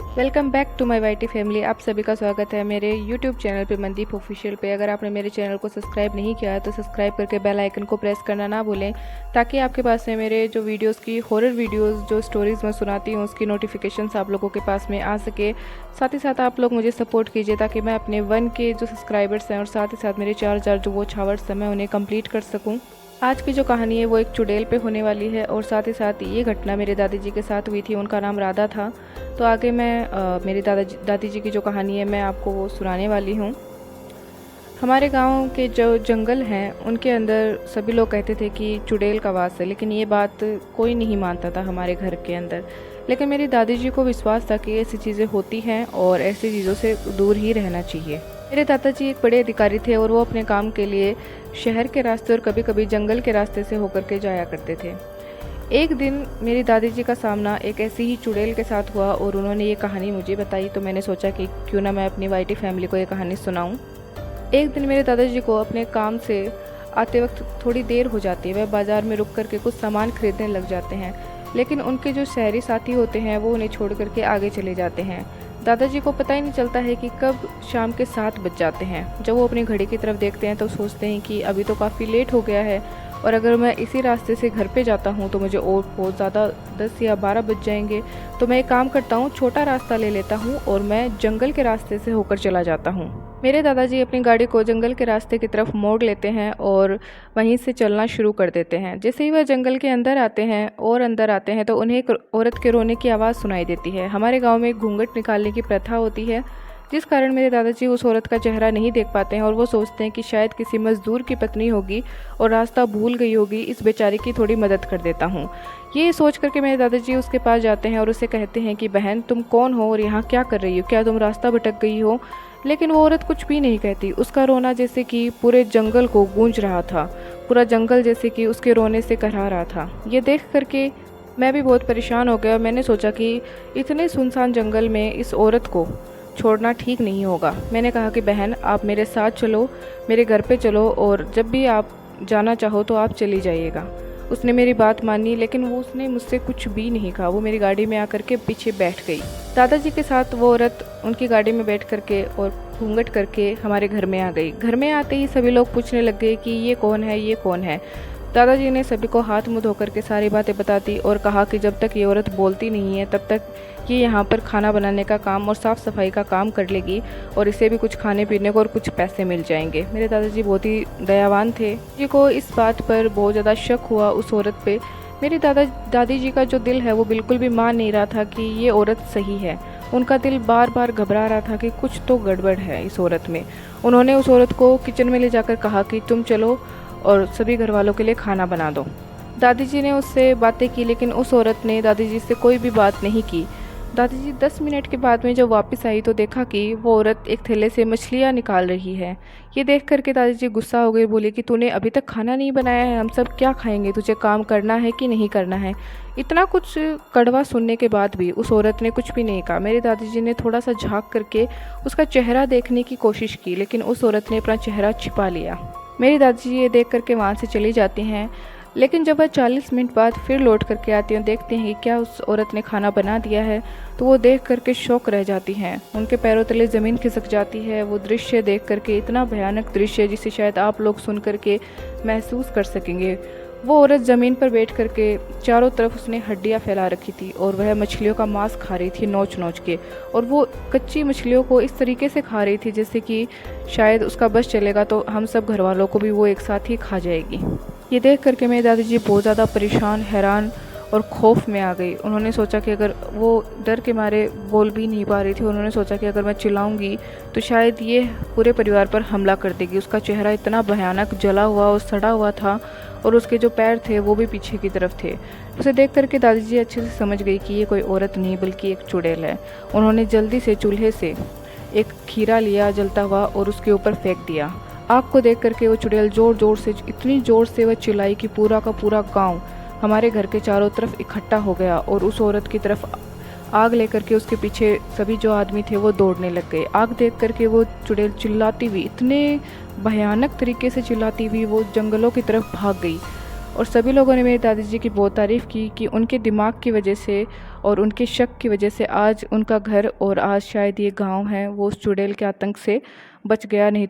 Welcome back to my YT family. आप सभी का स्वागत है मेरे यूट्यूब चैनल पे मनदीप ऑफिशियल पे। अगर आपने मेरे चैनल को सब्सक्राइब नहीं किया है तो सब्सक्राइब करके बेल आइकन को प्रेस करना ना भूलें, ताकि आपके पास में मेरे जो वीडियोस की हॉरर वीडियोस जो स्टोरीज़ मैं सुनाती हूँ उसकी नोटिफिकेशंस आप लोगों के पास में आ सके। साथ ही साथ आप लोग मुझे सपोर्ट कीजिए ताकि मैं अपने 1 के जो सब्सक्राइबर्स हैं और साथ ही साथ मेरे 4,000 जो वॉच आवर्स हैं मैं उन्हें कंप्लीट कर सकूँ। आज की जो कहानी है वो एक चुड़ैल पे होने वाली है और साथ ही साथ ये घटना मेरे दादी जी के साथ हुई थी। उनका नाम राधा था। तो आगे मैं मेरी दादी जी की जो कहानी है मैं आपको वो सुनाने वाली हूँ। हमारे गांव के जो जंगल हैं उनके अंदर सभी लोग कहते थे कि चुड़ैल का वास है, लेकिन ये बात कोई नहीं मानता था हमारे घर के अंदर। लेकिन मेरी दादी जी को विश्वास था कि ऐसी चीज़ें होती हैं और ऐसी चीज़ों से दूर ही रहना चाहिए। मेरे दादाजी एक बड़े अधिकारी थे और वो अपने काम के लिए शहर के रास्ते और कभी कभी जंगल के रास्ते से होकर के जाया करते थे। एक दिन मेरी दादी जी का सामना एक ऐसी ही चुड़ैल के साथ हुआ और उन्होंने ये कहानी मुझे बताई, तो मैंने सोचा कि क्यों ना मैं अपनी वाईटी फैमिली को ये कहानी सुनाऊं। एक दिन मेरे दादाजी को अपने काम से आते वक्त थोड़ी देर हो जाती है। वह बाज़ार में रुक करके कुछ सामान खरीदने लग जाते हैं, लेकिन उनके जो शहरी साथी होते हैं वो उन्हें छोड़ करके आगे चले जाते हैं। दादाजी को पता ही नहीं चलता है कि कब शाम के 7 बज जाते हैं। जब वो अपनी घड़ी की तरफ देखते हैं तो सोचते हैं कि अभी तो काफ़ी लेट हो गया है और अगर मैं इसी रास्ते से घर पे जाता हूँ तो मुझे और बहुत ज़्यादा 10 या 12 बज जाएंगे। तो मैं एक काम करता हूँ, छोटा रास्ता ले लेता हूँ और मैं जंगल के रास्ते से होकर चला जाता हूँ। मेरे दादाजी अपनी गाड़ी को जंगल के रास्ते की तरफ मोड़ लेते हैं और वहीं से चलना शुरू कर देते हैं। जैसे ही वह जंगल के अंदर आते हैं और अंदर आते हैं तो उन्हें एक औरत के रोने की आवाज़ सुनाई देती है। हमारे गांव में एक घूंघट निकालने की प्रथा होती है, जिस कारण मेरे दादाजी उस औरत का चेहरा नहीं देख पाते हैं और वो सोचते हैं कि शायद किसी मजदूर की पत्नी होगी और रास्ता भूल गई होगी, इस बेचारी की थोड़ी मदद कर देता हूँ। ये सोच करके मेरे दादाजी उसके पास जाते हैं और उसे कहते हैं कि बहन तुम कौन हो और यहाँ क्या कर रही हो, क्या तुम रास्ता भटक गई हो। लेकिन वो औरत कुछ भी नहीं कहती। उसका रोना जैसे कि पूरे जंगल को गूंज रहा था, पूरा जंगल जैसे कि उसके रोने से करहा रहा था। ये देख करके मैं भी बहुत परेशान हो गया। मैंने सोचा कि इतने सुनसान जंगल में इस औरत को छोड़ना ठीक नहीं होगा। मैंने कहा कि बहन आप मेरे साथ चलो, मेरे घर पे चलो और जब भी आप जाना चाहो तो आप चली जाइएगा। उसने मेरी बात मानी, लेकिन उसने मुझसे कुछ भी नहीं कहा। वो मेरी गाड़ी में आकर के पीछे बैठ गई। दादाजी के साथ वो औरत उनकी गाड़ी में बैठ करके और घूंघट करके हमारे घर में आ गई। घर में आते ही सभी लोग पूछने लग गए कि ये कौन है, ये कौन है। दादाजी ने सभी को हाथ मुंह धोकर के सारी बातें बता दी और कहा कि जब तक ये औरत बोलती नहीं है तब तक ये यहाँ पर खाना बनाने का काम और साफ़ सफाई का काम कर लेगी और इसे भी कुछ खाने पीने को और कुछ पैसे मिल जाएंगे। मेरे दादाजी बहुत ही दयावान थे। जी को इस बात पर बहुत ज़्यादा शक हुआ उस औरत पे। मेरी दादी जी का जो दिल है वो बिल्कुल भी मान नहीं रहा था कि ये औरत सही है। उनका दिल बार बार घबरा रहा था कि कुछ तो गड़बड़ है इस औरत में। उन्होंने उस औरत को किचन में ले जाकर कहा कि तुम चलो और सभी घर वालों के लिए खाना बना दो। दादी जी ने उससे बातें की, लेकिन उस औरत ने दादी जी से कोई भी बात नहीं की। दादी जी 10 मिनट के बाद में जब वापस आई तो देखा कि वो औरत एक थैले से मछलियाँ निकाल रही है। ये देख करके दादी जी गुस्सा हो गई, बोली कि तूने अभी तक खाना नहीं बनाया है, हम सब क्या खाएंगे, तुझे काम करना है कि नहीं करना है। इतना कुछ कड़वा सुनने के बाद भी उस औरत ने कुछ भी नहीं कहा। मेरे दादी जी ने थोड़ा सा झाँक करके उसका चेहरा देखने की कोशिश की, लेकिन उस औरत ने अपना चेहरा छिपा लिया। मेरी दादी जी ये देख करके वहाँ से चली जाती हैं, लेकिन जब वह 40 मिनट बाद फिर लौट करके आती हैं, देखते हैं कि क्या उस औरत ने खाना बना दिया है, तो वो देख करके शौक रह जाती हैं। उनके पैरों तले ज़मीन खिसक जाती है। वो दृश्य देख करके, इतना भयानक दृश्य जिसे शायद आप लोग सुन करके महसूस कर सकेंगे। वो औरत ज़मीन पर बैठ करके चारों तरफ उसने हड्डियाँ फैला रखी थी और वह मछलियों का मांस खा रही थी नोच नोच के, और वो कच्ची मछलियों को इस तरीके से खा रही थी जैसे कि शायद उसका बस चलेगा तो हम सब घर वालों को भी वो एक साथ ही खा जाएगी। ये देख करके मेरी दादी जी बहुत ज़्यादा परेशान, हैरान और खौफ में आ गई। उन्होंने सोचा कि अगर वो डर के मारे बोल भी नहीं पा रही थी, उन्होंने सोचा कि अगर मैं चिल्लाऊंगी तो शायद ये पूरे परिवार पर हमला कर देगी। उसका चेहरा इतना भयानक जला हुआ और सड़ा हुआ था और उसके जो पैर थे वो भी पीछे की तरफ थे। उसे देख करके दादी जी अच्छे से समझ गई कि ये कोई औरत नहीं बल्कि एक चुड़ैल है। उन्होंने जल्दी से चूल्हे से एक खीरा लिया जलता हुआ और उसके ऊपर फेंक दिया। आग को देख करके वो चुड़ैल ज़ोर ज़ोर से, इतनी ज़ोर से वह चिल्लाई कि पूरा का पूरा गांव हमारे घर के चारों तरफ इकट्ठा हो गया और उस औरत की तरफ आग लेकर के उसके पीछे सभी जो आदमी थे वो दौड़ने लग गए। आग देख करके वो चुड़ैल चिल्लाती हुई, इतने भयानक तरीके से चिल्लाती हुई वो जंगलों की तरफ भाग गई और सभी लोगों ने मेरी दादी जी की बहुत तारीफ़ की कि उनके दिमाग की वजह से और उनके शक की वजह से आज उनका घर और आज शायद ये गांव है वो उस चुड़ैल के आतंक से बच गया, नहीं